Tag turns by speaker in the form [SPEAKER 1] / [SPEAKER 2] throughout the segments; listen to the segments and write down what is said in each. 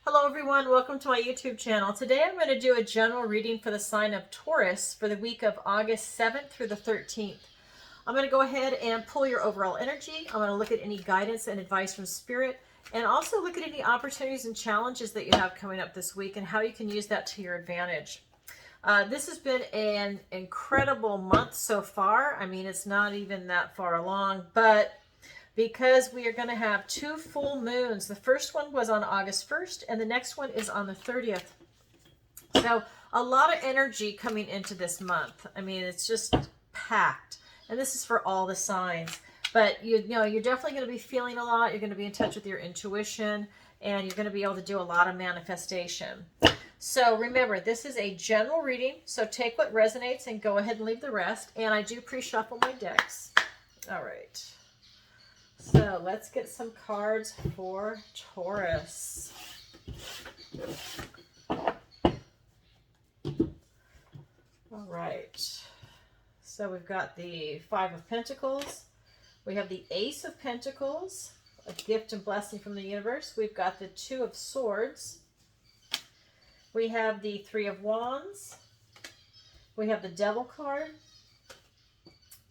[SPEAKER 1] Hello everyone, welcome to my YouTube channel. Today I'm going to do a general reading for the sign of Taurus for the week of August 7th through the 13th. I'm going to go ahead and pull your overall energy. I'm going to look at any guidance and advice from Spirit, and also look at any opportunities and challenges that you have coming up this week and how you can use that to your advantage. This has been an incredible month so far. I mean, it's not even that far along, but because we are going to have two full moons. The first one was on August 1st, and the next one is on the 30th. So a lot of energy coming into this month. I mean, it's just packed. And this is for all the signs. But you know, you're definitely going to be feeling a lot. You're going to be in touch with your intuition, and you're going to be able to do a lot of manifestation. So remember, this is a general reading. So take what resonates and go ahead and leave the rest. And I do pre-shuffle my decks. All right. So let's get some cards for Taurus. All right. So we've got the Five of Pentacles. We have the Ace of Pentacles, a gift and blessing from the universe. We've got the Two of Swords. We have the Three of Wands. We have the Devil card.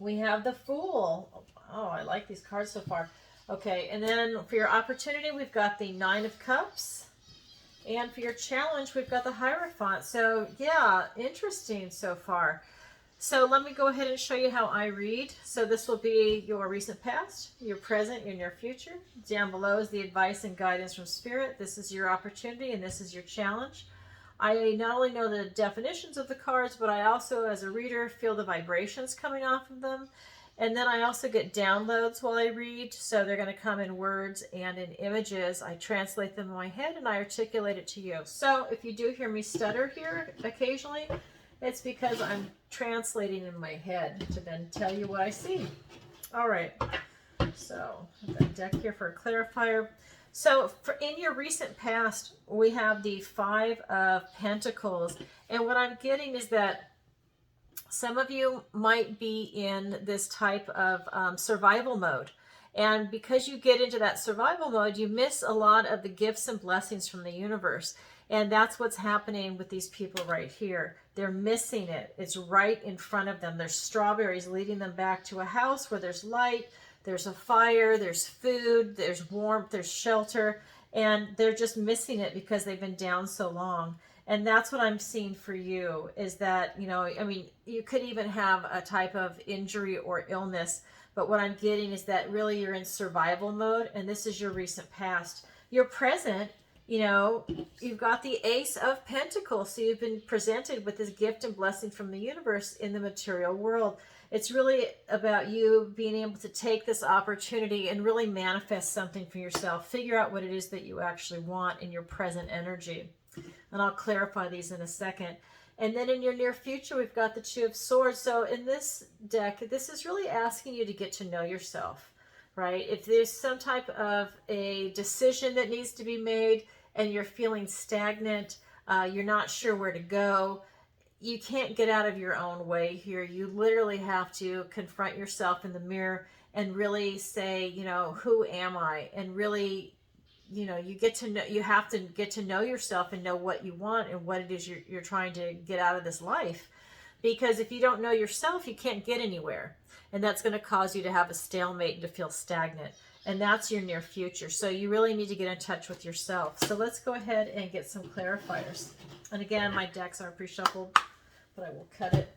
[SPEAKER 1] We have the Fool. Oh, I like these cards so far. Okay, and then for your opportunity, we've got the Nine of Cups. And for your challenge, we've got the Hierophant. So, yeah, interesting so far. So let me go ahead and show you how I read. So this will be your recent past, your present, your near future. Down below is the advice and guidance from Spirit. This is your opportunity, and this is your challenge. I not only know the definitions of the cards, but I also, as a reader, feel the vibrations coming off of them. And then I also get downloads while I read, so they're going to come in words and in images. I translate them in my head and I articulate it to you. So if you do hear me stutter here occasionally, it's because I'm translating in my head to then tell you what I see. All right, so I've got a deck here for a clarifier. So in your recent past, we have the Five of Pentacles, and what I'm getting is that some of you might be in this type of survival mode. And because you get into that survival mode, you miss a lot of the gifts and blessings from the universe. And that's what's happening with these people right here. They're missing it. It's right in front of them. There's strawberries leading them back to a house where there's light, there's a fire, there's food, there's warmth, there's shelter. And they're just missing it because they've been down so long. And that's what I'm seeing for you, is that, you know, I mean, you could even have a type of injury or illness, but what I'm getting is that really you're in survival mode, and this is your recent past. Your present, you know, you've got the Ace of Pentacles, so you've been presented with this gift and blessing from the universe in the material world. It's really about you being able to take this opportunity and really manifest something for yourself. Figure out what it is that you actually want in your present energy. And I'll clarify these in a second. And then in your near future, we've got the Two of Swords. So in this deck, this is really asking you to get to know yourself, right? If there's some type of a decision that needs to be made and you're feeling stagnant, you're not sure where to go, you can't get out of your own way here. You literally have to confront yourself in the mirror and really say, you know, who am I? And really, you know, you have to get to know yourself and know what you want and what it is you're trying to get out of this life. Because if you don't know yourself, you can't get anywhere. And that's going to cause you to have a stalemate and to feel stagnant. And that's your near future. So you really need to get in touch with yourself. So let's go ahead and get some clarifiers. And again, my decks are pre-shuffled, but I will cut it.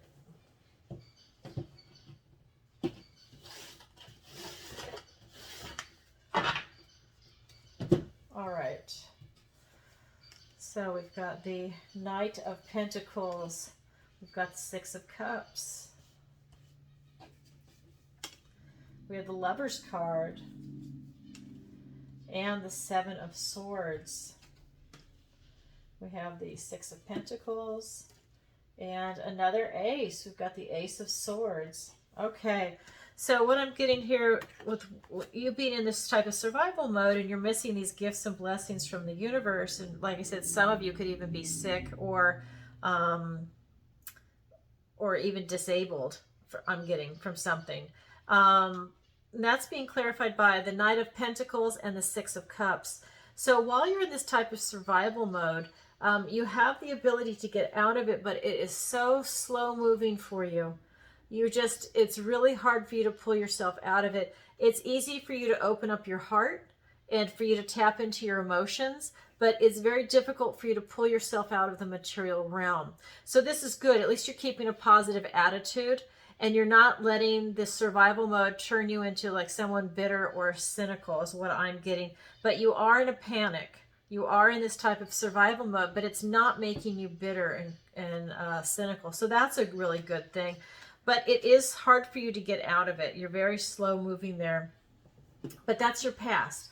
[SPEAKER 1] All right, so we've got the Knight of Pentacles, we've got the Six of Cups, we have the Lover's card, and the Seven of Swords. We have the Six of Pentacles, and another Ace. We've got the Ace of Swords. Okay. So what I'm getting here with you being in this type of survival mode, and you're missing these gifts and blessings from the universe, and like I said, some of you could even be sick or even disabled, I'm getting from something. That's being clarified by the Knight of Pentacles and the Six of Cups. So while you're in this type of survival mode, you have the ability to get out of it, but it is so slow moving for you. It's really hard for you to pull yourself out of it. It's easy for you to open up your heart and for you to tap into your emotions, but it's very difficult for you to pull yourself out of the material realm. So this is good. At least you're keeping a positive attitude and you're not letting this survival mode turn you into like someone bitter or cynical is what I'm getting. But you are in a panic. You are in this type of survival mode, but it's not making you bitter and cynical. So that's a really good thing. But it is hard for you to get out of it. You're very slow moving there. But that's your past.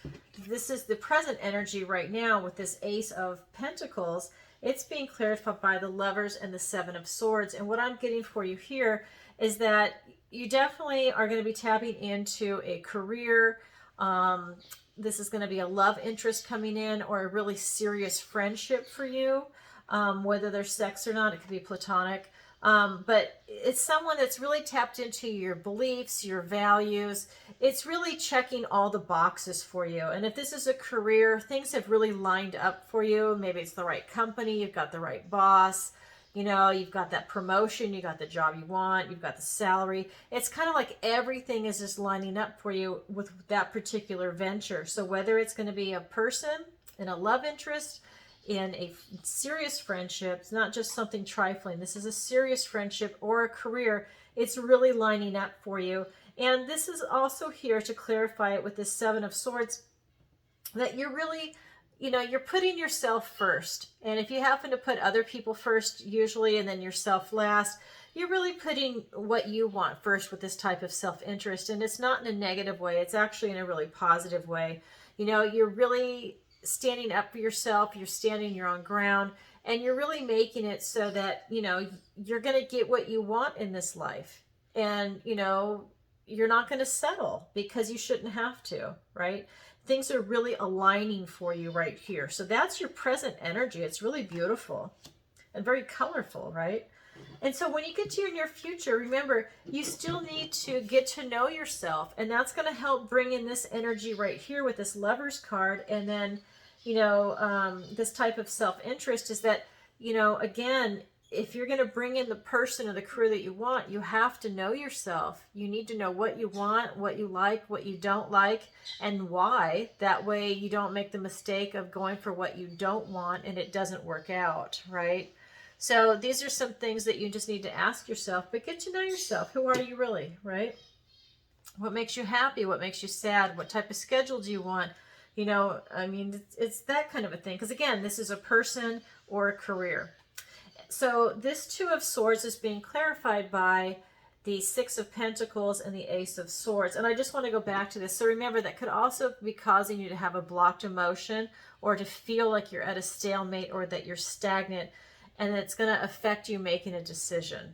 [SPEAKER 1] This is the present energy right now with this Ace of Pentacles. It's being clarified by the Lovers and the Seven of Swords. And what I'm getting for you here is that you definitely are going to be tapping into a career. This is going to be a love interest coming in or a really serious friendship for you. Whether there's sex or not, it could be platonic. But it's someone that's really tapped into your beliefs, your values. It's really checking all the boxes for you. And if this is a career, things have really lined up for you. Maybe it's the right company, you've got the right boss, you know, you've got that promotion, you got the job you want, you've got the salary. It's kind of like everything is just lining up for you with that particular venture. So whether it's going to be a person in a love interest, in a serious friendship, it's not just something trifling. This is a serious friendship or a career. It's really lining up for you. And this is also here to clarify it with this Seven of Swords, that you're really, you know, you're putting yourself first. And if you happen to put other people first, usually, and then yourself last, you're really putting what you want first with this type of self-interest. And it's not in a negative way. It's actually in a really positive way. You know, you're really standing up for yourself, you're standing your own ground, and you're really making it so that, you know, you're going to get what you want in this life. And, you know, you're not going to settle because you shouldn't have to, right? Things are really aligning for you right here. So that's your present energy. It's really beautiful and very colorful, right? And so when you get to your near future, remember, you still need to get to know yourself. And that's going to help bring in this energy right here with this Lovers card. And then, you know, this type of self-interest is that, you know, again, if you're going to bring in the person or the career that you want, you have to know yourself. You need to know what you want, what you like, what you don't like, and why. That way you don't make the mistake of going for what you don't want and it doesn't work out, right? So these are some things that you just need to ask yourself, but get to know yourself. Who are you really, right? What makes you happy? What makes you sad? What type of schedule do you want? You know, I mean, it's that kind of a thing. Because again, this is a person or a career. So this Two of Swords is being clarified by the Six of Pentacles and the Ace of Swords. And I just want to go back to this. So remember, that could also be causing you to have a blocked emotion or to feel like you're at a stalemate or that you're stagnant. And it's going to affect you making a decision.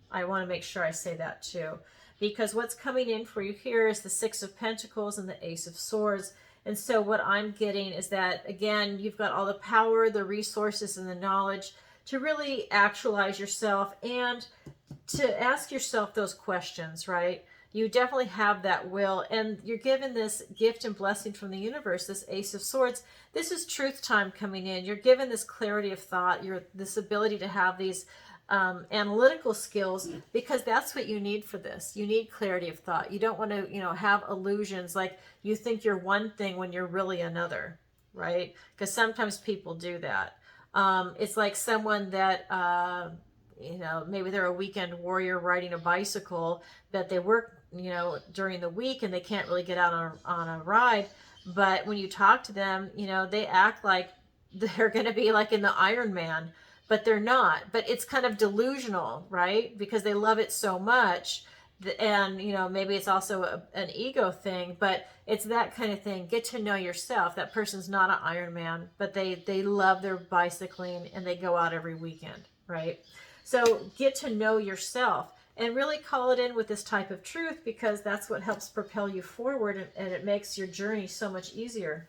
[SPEAKER 1] I want to make sure I say that too. Because what's coming in for you here is the Six of Pentacles and the Ace of Swords. And so what I'm getting is that, again, you've got all the power, the resources, and the knowledge to really actualize yourself and to ask yourself those questions, right? You definitely have that will, and you're given this gift and blessing from the universe, this Ace of Swords. This is truth time coming in. You're given this clarity of thought, this ability to have these analytical skills, because that's what you need for this. You need clarity of thought. You don't want to, you know, have illusions like you think you're one thing when you're really another, right? Because sometimes people do that. It's like someone that, you know, maybe they're a weekend warrior riding a bicycle, but they work, you know, during the week and they can't really get out on a ride. But when you talk to them, you know, they act like they're going to be like in the Iron Man, but they're not. But it's kind of delusional, right? Because they love it so much. And, you know, maybe it's also an ego thing, but it's that kind of thing. Get to know yourself. That person's not an Iron Man, but they love their bicycling and they go out every weekend, right? So get to know yourself and really call it in with this type of truth, because that's what helps propel you forward, and it makes your journey so much easier.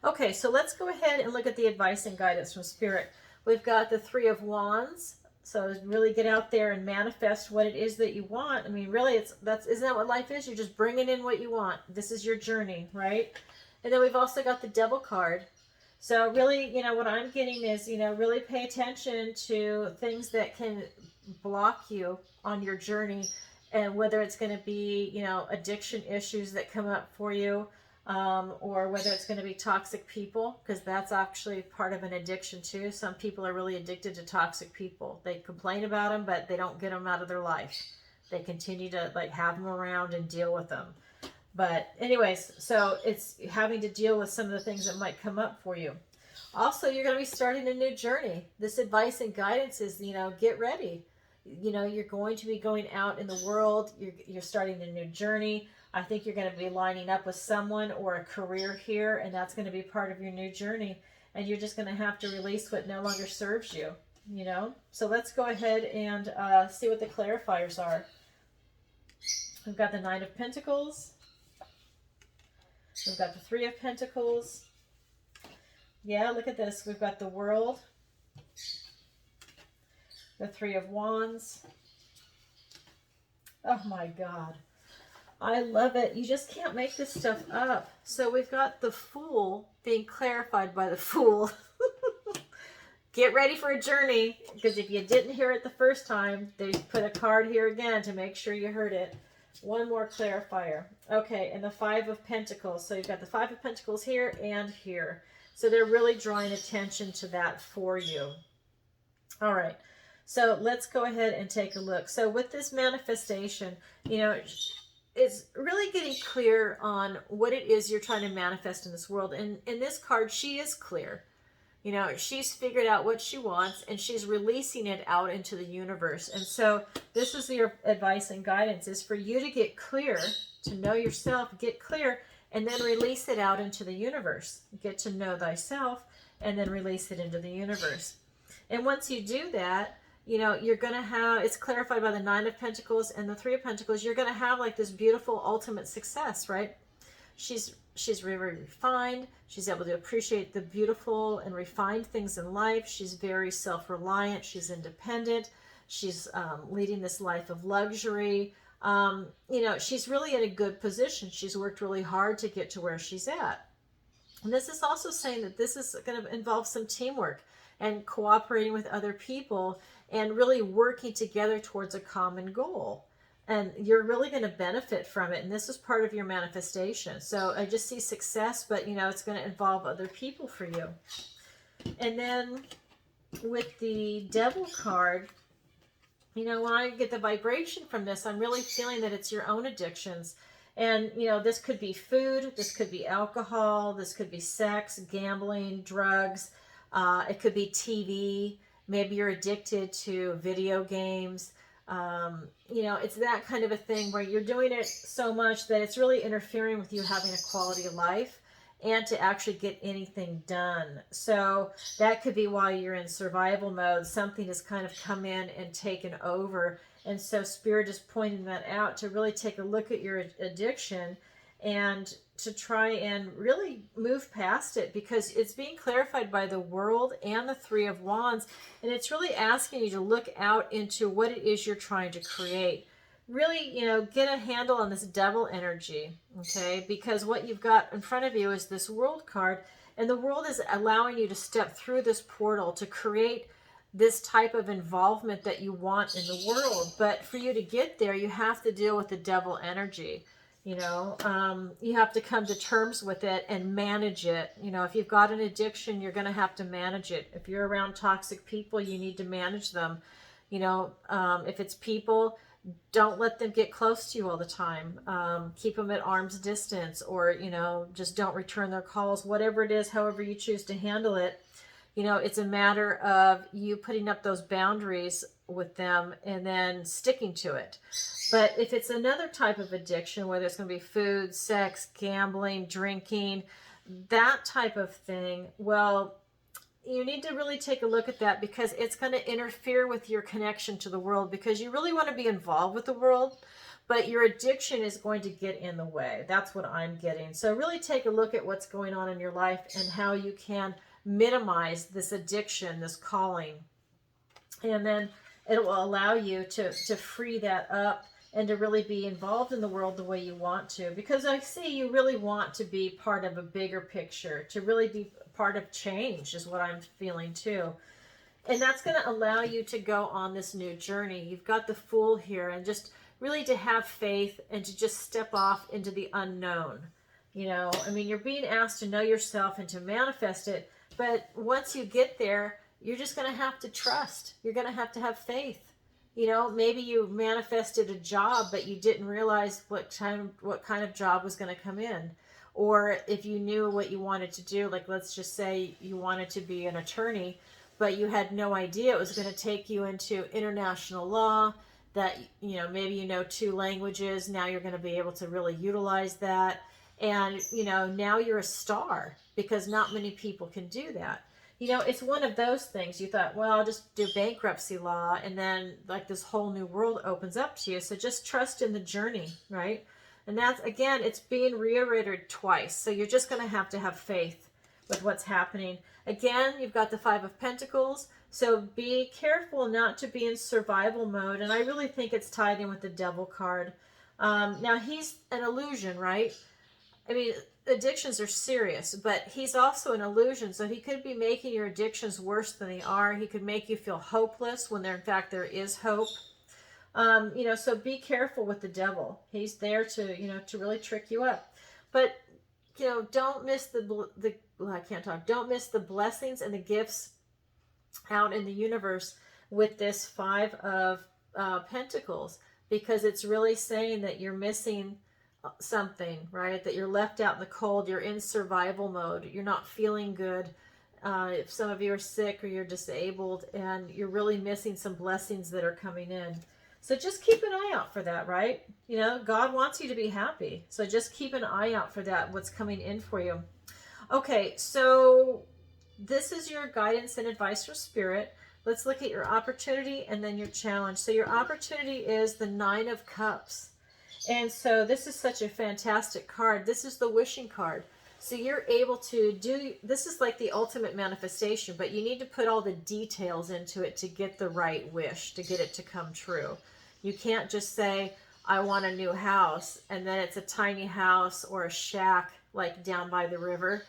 [SPEAKER 1] Okay, so let's go ahead and look at the advice and guidance from Spirit. We've got the Three of Wands. So really get out there and manifest what it is that you want. I mean, really, isn't that what life is? You're just bringing in what you want. This is your journey, right? And then we've also got the Devil card. So really, what I'm getting is, really pay attention to things that can block you on your journey, and whether it's going to be, addiction issues that come up for you, or whether it's going to be toxic people, because that's actually part of an addiction too. Some people are really addicted to toxic people. They complain about them, but they don't get them out of their life. They continue to have them around and deal with them. But anyways, so it's having to deal with some of the things that might come up for you. Also, you're going to be starting a new journey. This advice and guidance is, get ready. You're going to be going out in the world. You're starting a new journey. I think you're going to be lining up with someone or a career here, and that's going to be part of your new journey. And you're just going to have to release what no longer serves you, So let's go ahead and see what the clarifiers are. We've got the Nine of Pentacles. We've got the Three of Pentacles. Yeah, look at this. We've got the World. The Three of Wands. Oh my God. I love it. You just can't make this stuff up. So we've got the Fool being clarified by the Fool. Get ready for a journey, because if you didn't hear it the first time, they put a card here again to make sure you heard it. One more clarifier. Okay, and the Five of Pentacles. So you've got the Five of Pentacles here and here. So they're really drawing attention to that for you. All right. So let's go ahead and take a look. So with this manifestation, it's really getting clear on what it is you're trying to manifest in this world. And in this card, she is clear. She's figured out what she wants, and she's releasing it out into the universe. And so this is your advice and guidance, is for you to get clear, to know yourself, get clear, and then release it out into the universe. Get to know thyself, and then release it into the universe. And once you do that, you're going to have, it's clarified by the Nine of Pentacles and the Three of Pentacles, you're going to have this beautiful ultimate success, right? She's very refined. She's able to appreciate the beautiful and refined things in life. She's very self-reliant. She's independent. She's leading this life of luxury. She's really in a good position. She's worked really hard to get to where she's at. And this is also saying that this is going to involve some teamwork and cooperating with other people and really working together towards a common goal. And you're really going to benefit from it. And this is part of your manifestation. So I just see success, but it's going to involve other people for you. And then with the Devil card, when I get the vibration from this, I'm really feeling that it's your own addictions. And, this could be food, this could be alcohol, this could be sex, gambling, drugs. It could be TV. Maybe you're addicted to video games. It's that kind of a thing where you're doing it so much that it's really interfering with you having a quality of life and to actually get anything done. So that could be while you're in survival mode. Something has kind of come in and taken over. And so Spirit is pointing that out to really take a look at your addiction and to try and really move past it, because it's being clarified by the World and the Three of Wands. And it's really asking you to look out into what it is you're trying to create. Really, get a handle on this Devil energy, okay? Because what you've got in front of you is this World card, and the World is allowing you to step through this portal to create this type of involvement that you want in the world. But for you to get there, you have to deal with the Devil energy. You have to come to terms with it and manage it. If you've got an addiction, you're going to have to manage it. If you're around toxic people, you need to manage them. If it's people, don't let them get close to you all the time. Keep them at arm's distance, or, just don't return their calls, whatever it is, however you choose to handle it. It's a matter of you putting up those boundaries with them and then sticking to it. But if it's another type of addiction, whether it's going to be food, sex, gambling, drinking, that type of thing, well, you need to really take a look at that, because it's going to interfere with your connection to the world, because you really want to be involved with the world, but your addiction is going to get in the way. That's what I'm getting. So really take a look at what's going on in your life and how you can minimize this addiction, this calling. And then it will allow you to free that up and to really be involved in the world the way you want to. Because I see you really want to be part of a bigger picture, to really be part of change is what I'm feeling too. And that's going to allow you to go on this new journey. You've got the Fool here, and just really to have faith and to just step off into the unknown. You know, I mean, you're being asked to know yourself and to manifest it. But once you get there, you're just going to have to trust. You're going to have faith. You know, maybe you manifested a job, but you didn't realize what kind of job was going to come in. Or if you knew what you wanted to do, like let's just say you wanted to be an attorney, but you had no idea it was going to take you into international law, that, you know, maybe you know 2 languages. Now you're going to be able to really utilize that. And, you know, now you're a star because not many people can do that. You know, it's one of those things. You thought, well, I'll just do bankruptcy law, and then like this whole new world opens up to you. So just trust in the journey, right? And that's, again, it's being reiterated twice. So you're just going to have faith with what's happening. Again, you've got the 5 of Pentacles. So be careful not to be in survival mode. And I really think it's tied in with the Devil card. Now, he's an illusion, right? I mean, addictions are serious, but he's also an illusion. So he could be making your addictions worse than they are. He could make you feel hopeless when in fact there is hope. You know, so be careful with the devil. He's there to, you know, to really trick you up. But, you know, don't miss don't miss the blessings and the gifts out in the universe with this 5 of Pentacles, because it's really saying that you're missing something, right? That you're left out in the cold. You're in survival mode. You're not feeling good. If some of you are sick or you're disabled, and you're really missing some blessings that are coming in. So just keep an eye out for that, right? You know, God wants you to be happy. So just keep an eye out for that, what's coming in for you. Okay, so this is your guidance and advice from Spirit. Let's look at your opportunity and then your challenge. So your opportunity is the 9 of Cups. And so this is such a fantastic card. This is the wishing card. So you're able to do, this is like the ultimate manifestation, but you need to put all the details into it to get the right wish, to get it to come true. You can't just say, I want a new house, and then it's a tiny house or a shack like down by the river.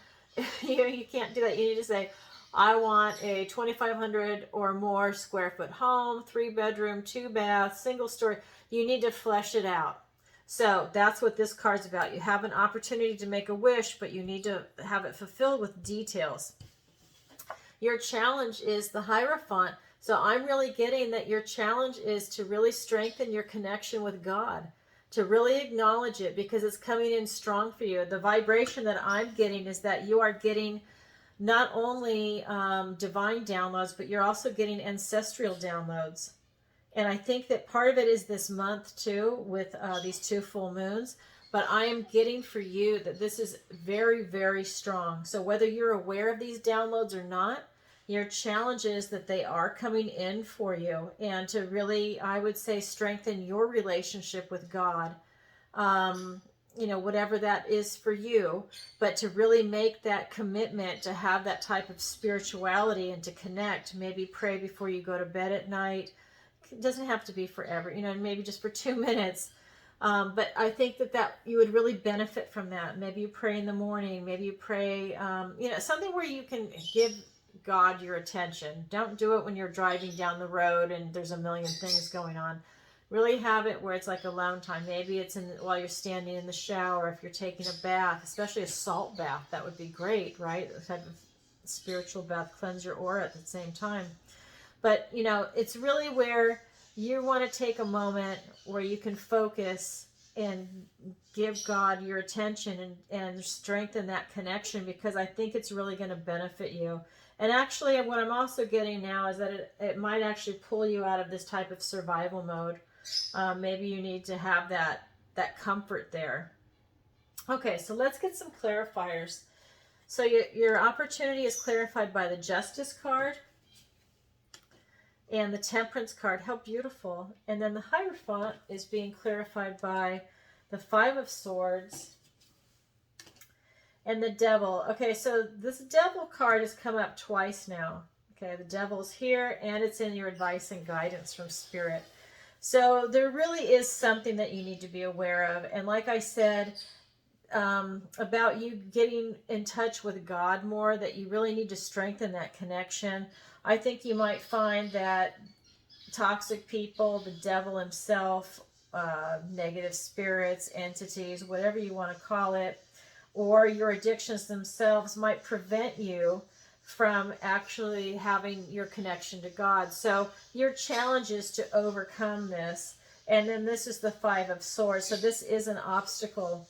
[SPEAKER 1] You can't do that. You need to say, I want a 2,500 or more square foot home, 3-bedroom, 2-bath, single story. You need to flesh it out. So that's what this card's about. You have an opportunity to make a wish, but you need to have it fulfilled with details. Your challenge is the Hierophant. So I'm really getting that your challenge is to really strengthen your connection with God, to really acknowledge it, because it's coming in strong for you. The vibration that I'm getting is that you are getting not only divine downloads, but you're also getting ancestral downloads. And I think that part of it is this month too, with these 2 full moons. But I am getting for you that this is very, very strong. So whether you're aware of these downloads or not, your challenge is that they are coming in for you. And to really, I would say, strengthen your relationship with God. You know, whatever that is for you. But to really make that commitment to have that type of spirituality and to connect. Maybe pray before you go to bed at night. It doesn't have to be forever, you know, maybe just for 2 minutes. But I think that you would really benefit from that. Maybe you pray in the morning. Maybe you pray, you know, something where you can give God your attention. Don't do it when you're driving down the road and there's a million things going on. Really have it where it's like alone time. Maybe it's while you're standing in the shower, if you're taking a bath, especially a salt bath. That would be great, right? The type of spiritual bath, cleanse your aura at the same time. But, you know, it's really where you want to take a moment where you can focus and give God your attention and strengthen that connection, because I think it's really going to benefit you. And actually, what I'm also getting now is that it might actually pull you out of this type of survival mode. Maybe you need to have that comfort there. Okay, so let's get some clarifiers. So your opportunity is clarified by the Justice card. And the Temperance card, how beautiful. And then the Hierophant is being clarified by the 5 of Swords and the Devil. Okay, so this Devil card has come up twice now. Okay, the Devil's here, and it's in your advice and guidance from Spirit. So there really is something that you need to be aware of. And like I said, about you getting in touch with God more, that you really need to strengthen that connection. I think you might find that toxic people, the devil himself, negative spirits, entities, whatever you want to call it, or your addictions themselves might prevent you from actually having your connection to God. So your challenge is to overcome this. And then this is the Five of Swords. So this is an obstacle.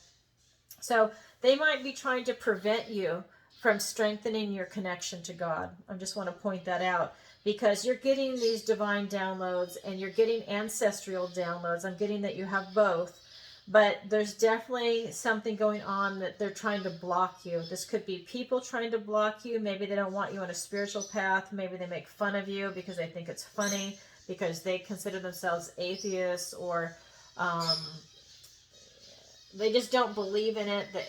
[SPEAKER 1] So they might be trying to prevent you from strengthening your connection to God. I just want to point that out, because you're getting these divine downloads and you're getting ancestral downloads. I'm getting that you have both, but there's definitely something going on that they're trying to block you. This could be people trying to block you. Maybe they don't want you on a spiritual path. Maybe they make fun of you because they think it's funny, because they consider themselves atheists, or they just don't believe in it. That,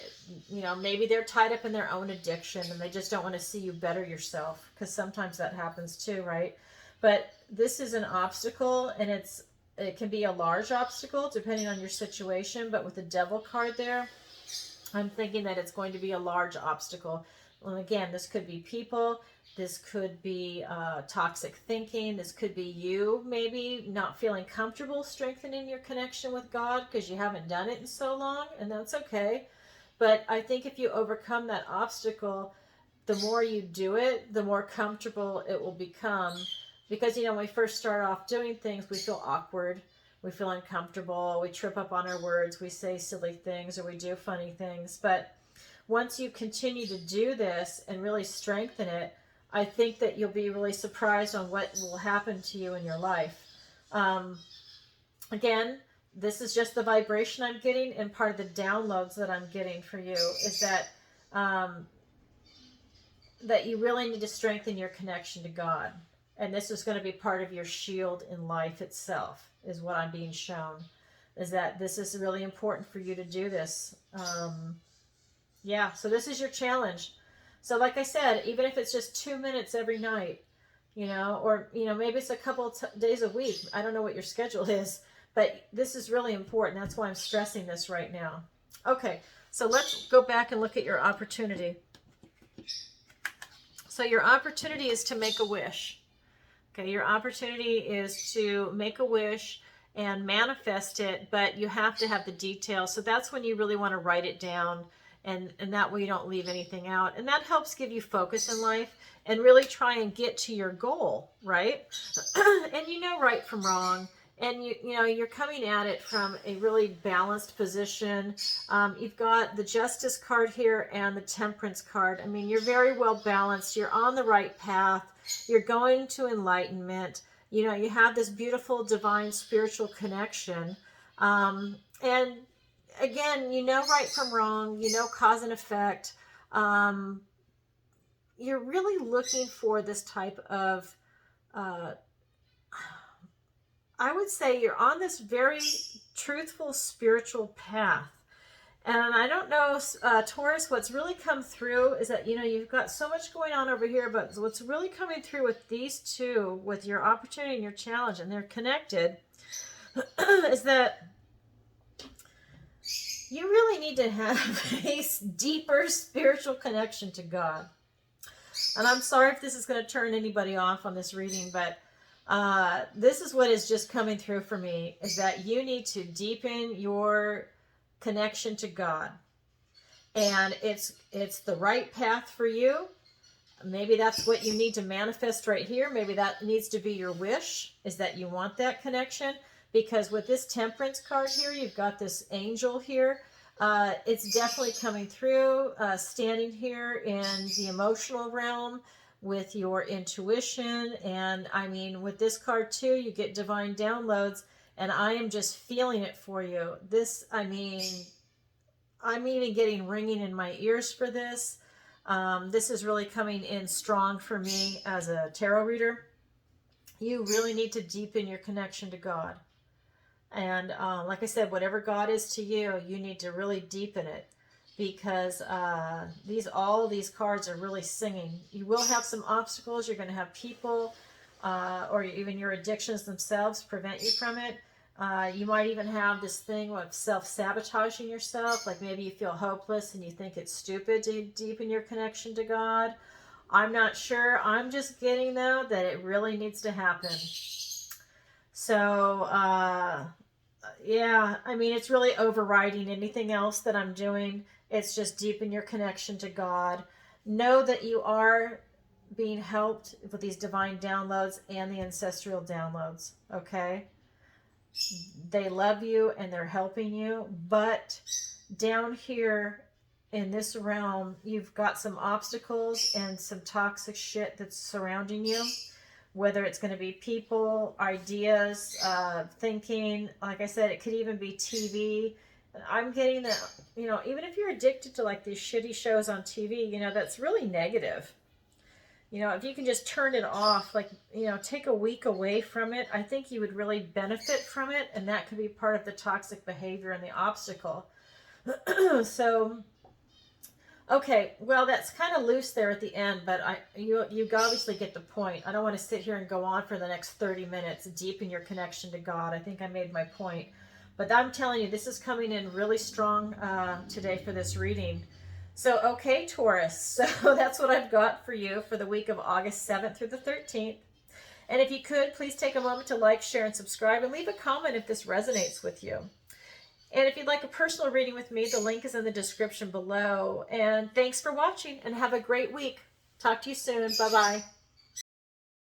[SPEAKER 1] you know, maybe they're tied up in their own addiction and they just don't want to see you better yourself, because sometimes that happens too, right? But this is an obstacle, and it can be a large obstacle depending on your situation. But with the Devil card there, I'm thinking that it's going to be a large obstacle. Well, again, this could be people. This could be toxic thinking. This could be you maybe not feeling comfortable strengthening your connection with God because you haven't done it in so long, and that's okay. But I think if you overcome that obstacle, the more you do it, the more comfortable it will become. Because, you know, when we first start off doing things, we feel awkward. We feel uncomfortable. We trip up on our words. We say silly things, or we do funny things. But once you continue to do this and really strengthen it, I think that you'll be really surprised on what will happen to you in your life. Again, this is just the vibration I'm getting, and part of the downloads that I'm getting for you is that that you really need to strengthen your connection to God. And this is going to be part of your shield in life itself, is what I'm being shown. Is that this is really important for you to do this. Yeah, so this is your challenge. So like I said, even if it's just 2 minutes every night, you know, or, you know, maybe it's a couple days a week. I don't know what your schedule is, but this is really important. That's why I'm stressing this right now. Okay, so let's go back and look at your opportunity. So your opportunity is to make a wish. Okay, your opportunity is to make a wish and manifest it, but you have to have the details. So that's when you really want to write it down, and that way you don't leave anything out. And that helps give you focus in life and really try and get to your goal, right? And you know right from wrong. And you know, you're coming at it from a really balanced position. You've got the Justice card here and the Temperance card. I mean, you're very well balanced. You're on the right path. You're going to enlightenment. You know, you have this beautiful divine spiritual connection. And again, you know right from wrong. You know cause and effect. You're really looking for this type of I would say you're on this very truthful spiritual path. And I don't know, Taurus, what's really come through is that, you know, you've got so much going on over here, but what's really coming through with these two, with your opportunity and your challenge, and they're connected, is that you really need to have a deeper spiritual connection to God. And I'm sorry if this is going to turn anybody off on this reading, but this is what is just coming through for me, is that you need to deepen your connection to God. And it's the right path for you. Maybe that's what you need to manifest right here. Maybe that needs to be your wish, is that you want that connection. Because with this Temperance card here, you've got this angel here. It's definitely coming through, standing here in the emotional realm with your intuition. And I mean, with this card too, you get divine downloads, and I am just feeling it for you. This, I mean, I'm even getting ringing in my ears for this. This is really coming in strong for me as a tarot reader. You really need to deepen your connection to God. And like I said, whatever God is to you, you need to really deepen it. Because all these cards are really singing. You will have some obstacles. You're going to have people or even your addictions themselves prevent you from it. You might even have this thing of self-sabotaging yourself. Like maybe you feel hopeless and you think it's stupid to deepen your connection to God. I'm not sure. I'm just getting, though, that it really needs to happen. So, yeah, I mean, it's really overriding anything else that I'm doing. It's just deepen your connection to God. Know that you are being helped with these divine downloads and the ancestral downloads, okay? They love you and they're helping you, but down here in this realm, you've got some obstacles and some toxic shit that's surrounding you. Whether it's going to be people, ideas, thinking. Like I said, it could even be TV. I'm getting that, you know, even if you're addicted to like these shitty shows on TV, you know, that's really negative. You know, if you can just turn it off, like, you know, take a week away from it, I think you would really benefit from it. And that could be part of the toxic behavior and the obstacle. So, okay, well, that's kind of loose there at the end, but you obviously get the point. I don't want to sit here and go on for the next 30 minutes, deepen your connection to God. I think I made my point. But I'm telling you, this is coming in really strong today for this reading. So, okay, Taurus, so that's what I've got for you for the week of August 7th through the 13th. And if you could, please take a moment to like, share, and subscribe, and leave a comment if this resonates with you. And if you'd like a personal reading with me, the link is in the description below. And thanks for watching and have a great week. Talk to you soon. Bye-bye.